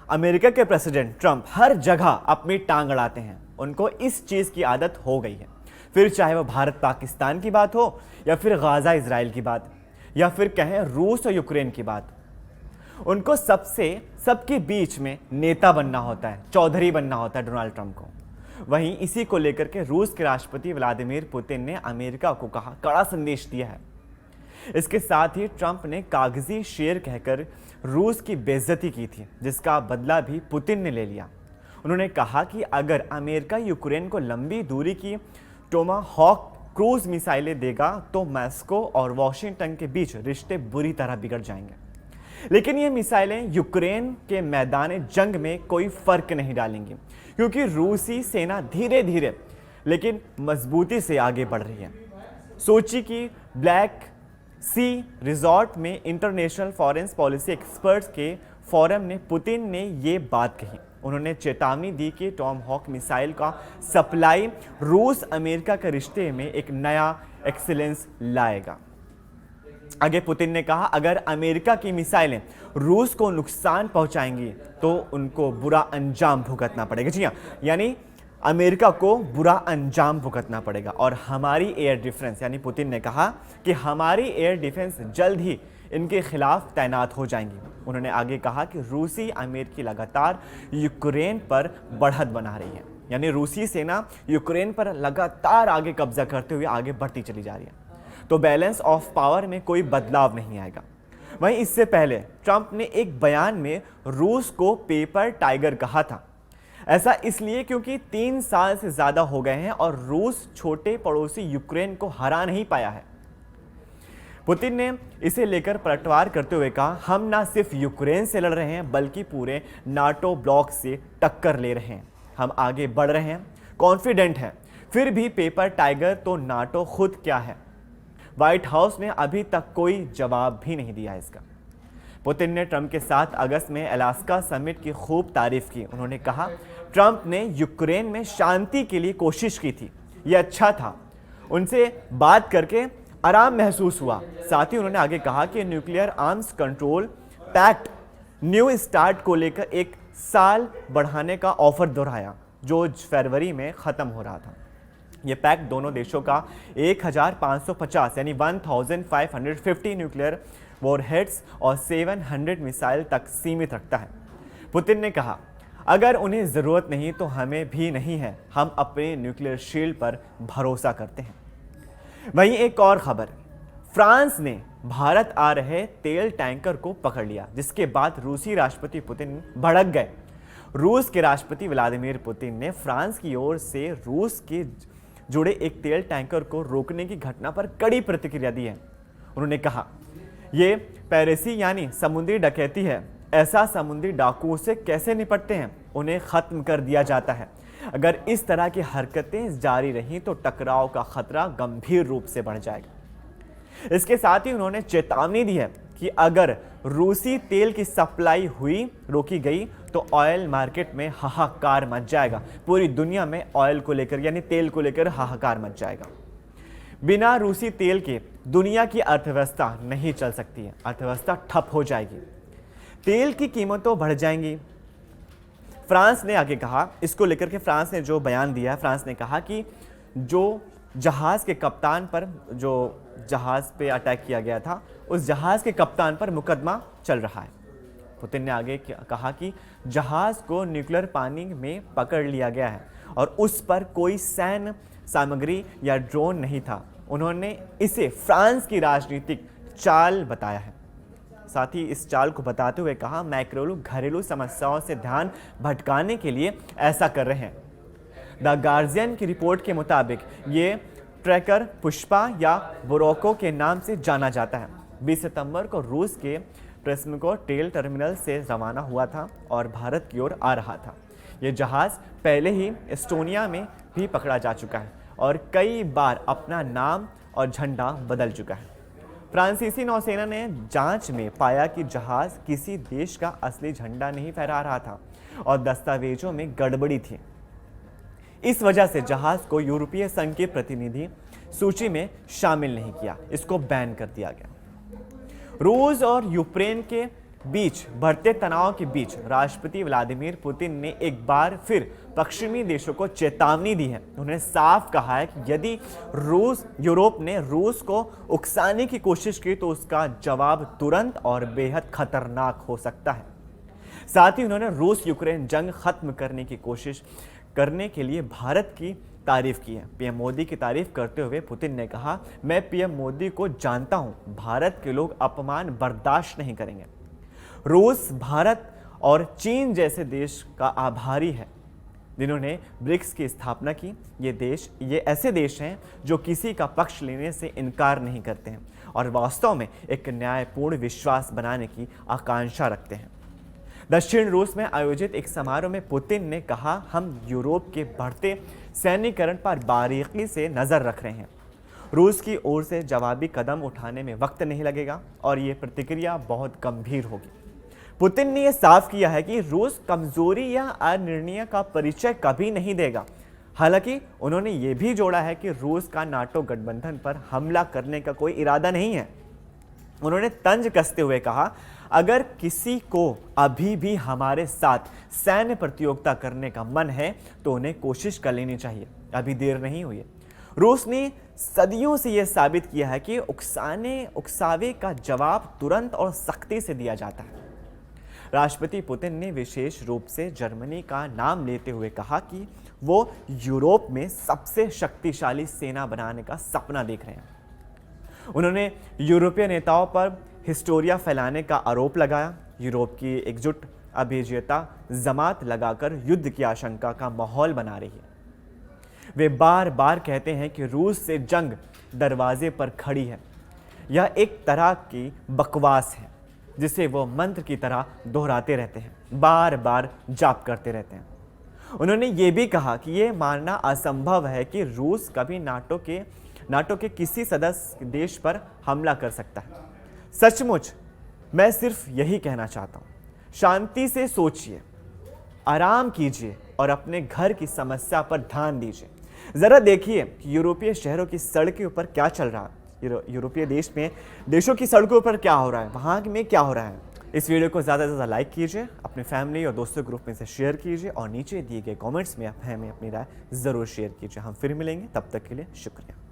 America के president Trump हर जगह अपनी टांग अड़ाते हैं। उनको इस चीज़ की आदत हो गई है, फिर चाहे वो भारत पाकिस्तान की बात हो या फिर गाज़ा इसराइल की बात या फिर कहें रूस और यूक्रेन की बात। उनको सबके बीच में नेता बनना होता है, चौधरी बनना होता है डोनाल्ड ट्रंप को। वहीं इसी को लेकर के रूस के राष्ट्रपति व्लादिमीर पुतिन ने अमेरिका को कड़ा संदेश दिया है। इसके साथ ही ट्रंप ने कागजी शेर कहकर रूस की बेइज्जती की थी, जिसका बदला भी पुतिन ने ले लिया। उन्होंने कहा कि अगर अमेरिका यूक्रेन को लंबी दूरी की टोमाहॉक क्रूज मिसाइलें देगा तो मॉस्को और वॉशिंगटन के बीच रिश्ते बुरी तरह बिगड़ जाएंगे। लेकिन ये मिसाइलें यूक्रेन के मैदान जंग में कोई फर्क नहीं डालेंगी, क्योंकि रूसी सेना धीरे धीरे लेकिन मजबूती से आगे बढ़ रही है। सोची की ब्लैक सी रिजॉर्ट में इंटरनेशनल फॉरेन पॉलिसी एक्सपर्ट्स के फोरम ने पुतिन ने ये बात कही। उन्होंने चेतावनी दी कि टॉमहॉक मिसाइल का सप्लाई रूस अमेरिका के रिश्ते में एक नया एक्सीलेंस लाएगा। आगे पुतिन ने कहा, अगर अमेरिका की मिसाइलें रूस को नुकसान पहुंचाएंगी तो उनको बुरा अंजाम भुगतना पड़ेगा। जी हाँ, यानी अमेरिका को बुरा अंजाम भुगतना पड़ेगा। और हमारी एयर डिफेंस, यानी पुतिन ने कहा कि हमारी एयर डिफेंस जल्द ही इनके खिलाफ तैनात हो जाएंगी। उन्होंने आगे कहा कि रूसी अमेरिकी लगातार यूक्रेन पर बढ़त बना रही है, यानी रूसी सेना यूक्रेन पर लगातार आगे कब्जा करते हुए आगे बढ़ती चली जा रही है, तो बैलेंस ऑफ पावर में कोई बदलाव नहीं आएगा। वहीं इससे पहले ट्रंप ने एक बयान में रूस को पेपर टाइगर कहा था। ऐसा इसलिए क्योंकि 3 साल से ज्यादा हो गए हैं और रूस छोटे पड़ोसी यूक्रेन को हरा नहीं पाया है। पुतिन ने इसे लेकर पलटवार करते हुए कहा, हम ना सिर्फ यूक्रेन से लड़ रहे हैं बल्कि पूरे नाटो ब्लॉक से टक्कर ले रहे हैं। हम आगे बढ़ रहे हैं, कॉन्फिडेंट हैं। फिर भी पेपर टाइगर तो नाटो खुद क्या है? व्हाइट हाउस ने अभी तक कोई जवाब भी नहीं दिया इसका। पुतिन ने ट्रंप के साथ अगस्त में अलास्का समिट की खूब तारीफ की। उन्होंने कहा, ट्रंप ने यूक्रेन में शांति के लिए कोशिश की थी, यह अच्छा था, उनसे बात करके आराम महसूस हुआ। साथ ही उन्होंने आगे कहा कि nuclear arms control pact new start को लेकर 1 साल बढ़ाने का ऑफर दोहराया, जो फरवरी में खत्म हो रहा था। यह पैक्ट दोनों देशों का 1550 यानी 1550 न्यूक्लियर वॉरहेड्स और 700 मिसाइल तक सीमित रखता है। पुतिन ने कहा, अगर उन्हें ज़रूरत नहीं तो हमें भी नहीं है, हम अपने न्यूक्लियर शील्ड पर भरोसा करते हैं। वहीं एक और खबर, फ्रांस ने भारत आ रहे तेल टैंकर को पकड़ लिया, जिसके बाद रूसी राष्ट्रपति पुतिन भड़क गए। रूस के राष्ट्रपति व्लादिमीर पुतिन ने फ्रांस की ओर से रूस के जुड़े एक तेल टैंकर को रोकने की घटना पर कड़ी प्रतिक्रिया दी है। उन्होंने कहा, ये पेरेसी यानी समुद्री डकैती है। ऐसा समुद्री डाकुओं से कैसे निपटते हैं? उन्हें खत्म कर दिया जाता है। अगर इस तरह की हरकतें जारी रहीं तो टकराव का खतरा गंभीर रूप से बढ़ जाएगा। इसके साथ ही उन्होंने चेतावनी दी है कि अगर रूसी तेल की सप्लाई रोकी गई तो ऑयल मार्केट में हाहाकार मच जाएगा। पूरी दुनिया में ऑयल को लेकर यानी तेल को लेकर हाहाकार मच जाएगा। बिना रूसी तेल के दुनिया की अर्थव्यवस्था नहीं चल सकती है, अर्थव्यवस्था ठप हो जाएगी, तेल की कीमतों बढ़ जाएंगी। फ्रांस ने आगे कहा, इसको लेकर के फ्रांस ने जो बयान दिया है, फ्रांस ने कहा कि जो जहाज के कप्तान पर जो जहाज पे अटैक किया गया था, उस जहाज के कप्तान पर मुकदमा चल रहा है। पुतिन ने आगे कहा कि जहाज को न्यूक्लियर पानी में पकड़ लिया गया है और उस पर कोई सैन्य सामग्री या ड्रोन नहीं था। उन्होंने इसे फ्रांस की राजनीतिक चाल बताया है। साथ ही इस चाल को बताते हुए कहा, मैक्रो घरेलू समस्याओं से ध्यान भटकाने के लिए ऐसा कर रहे हैं। द गार्जियन की रिपोर्ट के मुताबिक ये ट्रैकर पुष्पा या बोरोको के नाम से जाना जाता है। 20 सितंबर को रूस के प्रेस्मिको तेल टर्मिनल से रवाना हुआ था और भारत की ओर आ रहा था। ये जहाज़ पहले ही एस्टोनिया में भी पकड़ा जा चुका है और कई बार अपना नाम और झंडा बदल चुका है। फ्रांसीसी नौसेना ने जांच में पाया कि जहाज़ किसी देश का असली झंडा नहीं फहरा रहा था और दस्तावेजों में गड़बड़ी थी। इस वजह से जहाज़ को यूरोपीय संघ के प्रतिनिधि सूची में शामिल नहीं किया, इसको बैन कर दिया गया। रूस और यूक्रेन के बीच बढ़ते तनाव के बीच राष्ट्रपति व्लादिमीर पुतिन ने एक बार फिर पश्चिमी देशों को चेतावनी दी है। उन्होंने साफ कहा है कि यदि यूरोप ने रूस को उकसाने की कोशिश की तो उसका जवाब तुरंत और बेहद खतरनाक हो सकता है। साथ ही उन्होंने रूस यूक्रेन जंग खत्म करने की कोशिश करने के लिए भारत की तारीफ की है। पीएम मोदी की तारीफ करते हुए पुतिन ने कहा, मैं पीएम मोदी को जानता हूं, भारत के लोग अपमान बर्दाश्त नहीं करेंगे। रूस, भारत और चीन जैसे देश का आभारी है जिन्होंने ब्रिक्स की स्थापना की। ये ऐसे देश हैं जो किसी का पक्ष लेने से इनकार नहीं करते हैं और वास्तव में एक न्यायपूर्ण विश्वास बनाने की आकांक्षा रखते हैं। दक्षिण रूस में आयोजित एक समारोह में पुतिन ने कहा, हम यूरोप के बढ़ते सैन्यीकरण पर बारीकी से नजर रख रहे हैं। रूस की ओर से जवाबी कदम उठाने में वक्त नहीं लगेगा और ये प्रतिक्रिया बहुत गंभीर होगी। पुतिन ने यह साफ किया है कि रूस कमजोरी या अनिर्णय का परिचय कभी नहीं देगा। हालांकि उन्होंने ये भी जोड़ा है कि रूस का नाटो गठबंधन पर हमला करने का कोई इरादा नहीं है। उन्होंने तंज कसते हुए कहा, अगर किसी को अभी भी हमारे साथ सैन्य प्रतियोगिता करने का मन है तो उन्हें कोशिश कर लेनी चाहिए, अभी देर नहीं हुई है। रूस ने सदियों से यह साबित किया है कि उकसावे का जवाब तुरंत और सख्ती से दिया जाता है। राष्ट्रपति पुतिन ने विशेष रूप से जर्मनी का नाम लेते हुए कहा कि वो यूरोप में सबसे शक्तिशाली सेना बनाने का सपना देख रहे हैं। उन्होंने यूरोपीय नेताओं पर हिस्टोरिया फैलाने का आरोप लगाया। यूरोप की एकजुट अभिजयता जमात लगाकर युद्ध की आशंका का माहौल बना रही है। वे बार बार कहते हैं कि रूस से जंग दरवाजे पर खड़ी है। यह एक तरह की बकवास है जिसे वो मंत्र की तरह दोहराते रहते हैं, बार बार जाप करते रहते हैं। उन्होंने ये भी कहा कि ये मानना असंभव है कि रूस कभी नाटो के किसी सदस्य देश पर हमला कर सकता है। सचमुच मैं सिर्फ यही कहना चाहता हूँ, शांति से सोचिए, आराम कीजिए और अपने घर की समस्या पर ध्यान दीजिए। जरा देखिए कि यूरोपीय शहरों की सड़कों पर क्या चल रहा है, यूरोपीय देशों की सड़कों पर क्या हो रहा है, वहाँ में क्या हो रहा है। इस वीडियो को ज़्यादा से ज़्यादा लाइक कीजिए, अपने फैमिली और दोस्तों ग्रुप में से शेयर कीजिए और नीचे दिए गए कमेंट्स में हमें अपनी राय ज़रूर शेयर कीजिए। हम फिर मिलेंगे, तब तक के लिए शुक्रिया।